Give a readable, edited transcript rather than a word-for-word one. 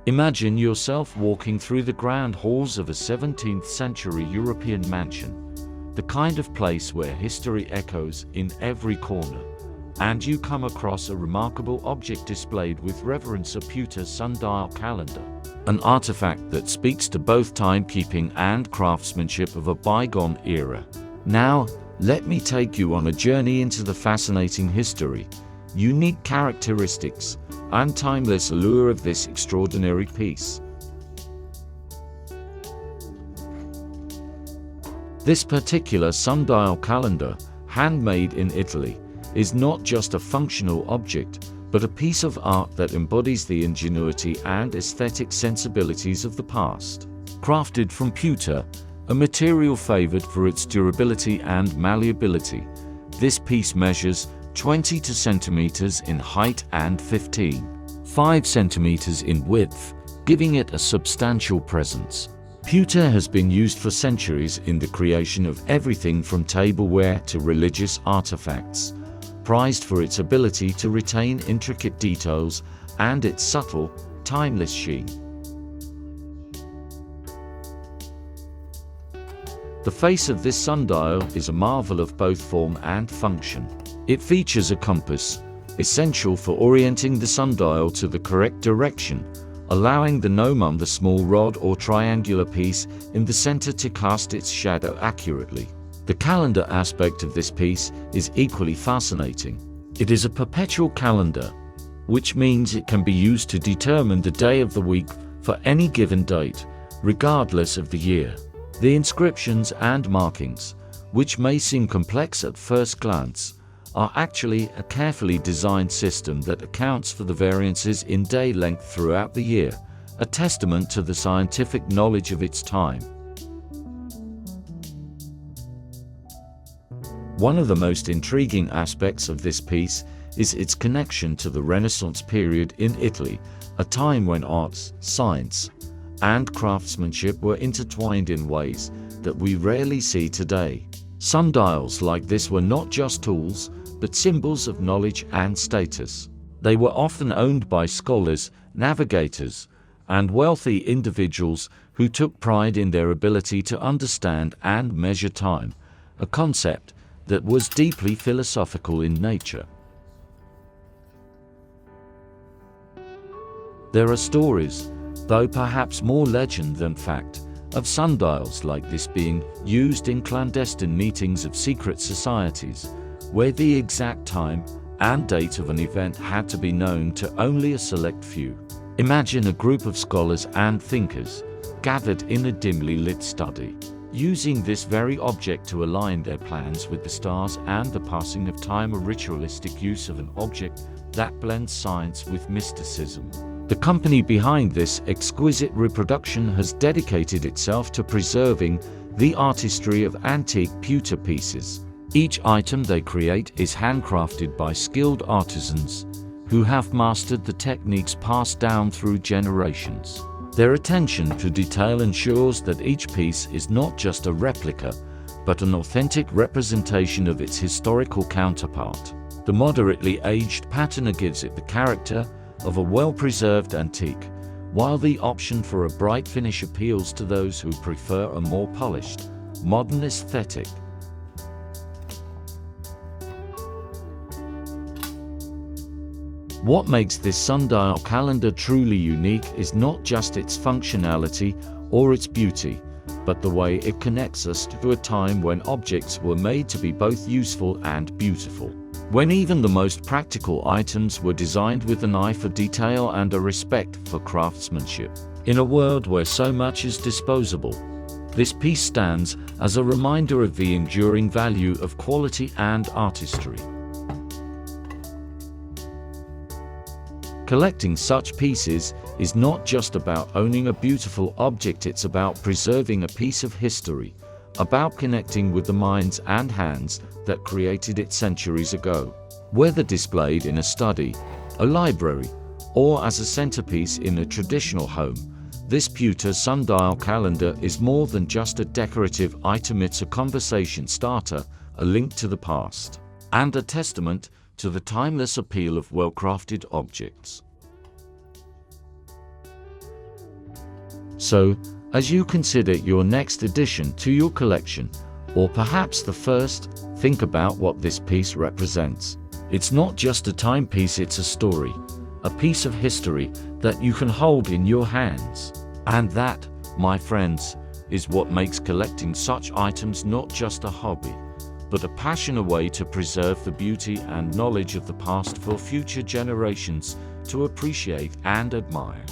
Imagine yourself walking through the grand halls of a 17th century European mansion, the kind of place where history echoes in every corner, and you come across a remarkable object displayed with reverence, a Pewter sundial calendar, an artifact that speaks to both timekeeping and craftsmanship of a bygone era. Now, let me take you on a journey into the fascinating history, unique characteristics, and timeless allure of this extraordinary piece. This particular sundial calendar, handmade in Italy, is not just a functional object, but a piece of art that embodies the ingenuity and aesthetic sensibilities of the past. Crafted from pewter, a material favored for its durability and malleability, this piece measures 20 centimeters in height and 5 centimeters in width, giving it a substantial presence. Pewter has been used for centuries in the creation of everything from tableware to religious artifacts, prized for its ability to retain intricate details and its subtle, timeless sheen. The face of this sundial is a marvel of both form and function. It features a compass, essential for orienting the sundial to the correct direction, allowing the gnomon, the small rod or triangular piece in the center, to cast its shadow accurately. The calendar aspect of this piece is equally fascinating. It is a perpetual calendar, which means it can be used to determine the day of the week for any given date, regardless of the year. The inscriptions and markings, which may seem complex at first glance, are actually a carefully designed system that accounts for the variances in day length throughout the year, a testament to the scientific knowledge of its time. One of the most intriguing aspects of this piece is its connection to the Renaissance period in Italy, a time when arts, science, and craftsmanship were intertwined in ways that we rarely see today. Sundials like this were not just tools, but symbols of knowledge and status. They were often owned by scholars, navigators, and wealthy individuals who took pride in their ability to understand and measure time, a concept that was deeply philosophical in nature. There are stories, though perhaps more legend than fact, of sundials like this being used in clandestine meetings of secret societies, where the exact time and date of an event had to be known to only a select few. Imagine a group of scholars and thinkers gathered in a dimly lit study, using this very object to align their plans with the stars and the passing of time, a ritualistic use of an object that blends science with mysticism. The company behind this exquisite reproduction has dedicated itself to preserving the artistry of antique pewter pieces. Each item they create is handcrafted by skilled artisans who have mastered the techniques passed down through generations. Their attention to detail ensures that each piece is not just a replica, but an authentic representation of its historical counterpart. The moderately aged patina gives it the character of a well-preserved antique, while the option for a bright finish appeals to those who prefer a more polished, modern aesthetic. What makes this sundial calendar truly unique is not just its functionality or its beauty, but the way it connects us to a time when objects were made to be both useful and beautiful. When even the most practical items were designed with an eye for detail and a respect for craftsmanship. In a world where so much is disposable, this piece stands as a reminder of the enduring value of quality and artistry. Collecting such pieces is not just about owning a beautiful object, it's about preserving a piece of history, about connecting with the minds and hands that created it centuries ago. Whether displayed in a study, a library, or as a centerpiece in a traditional home, this pewter sundial calendar is more than just a decorative item. It's a conversation starter, a link to the past, and a testament to the timeless appeal of well-crafted objects. So, as you consider your next addition to your collection, or perhaps the first, think about what this piece represents. It's not just a timepiece, it's a story, a piece of history that you can hold in your hands. And that, my friends, is what makes collecting such items not just a hobby, but a passion, a way to preserve the beauty and knowledge of the past for future generations to appreciate and admire.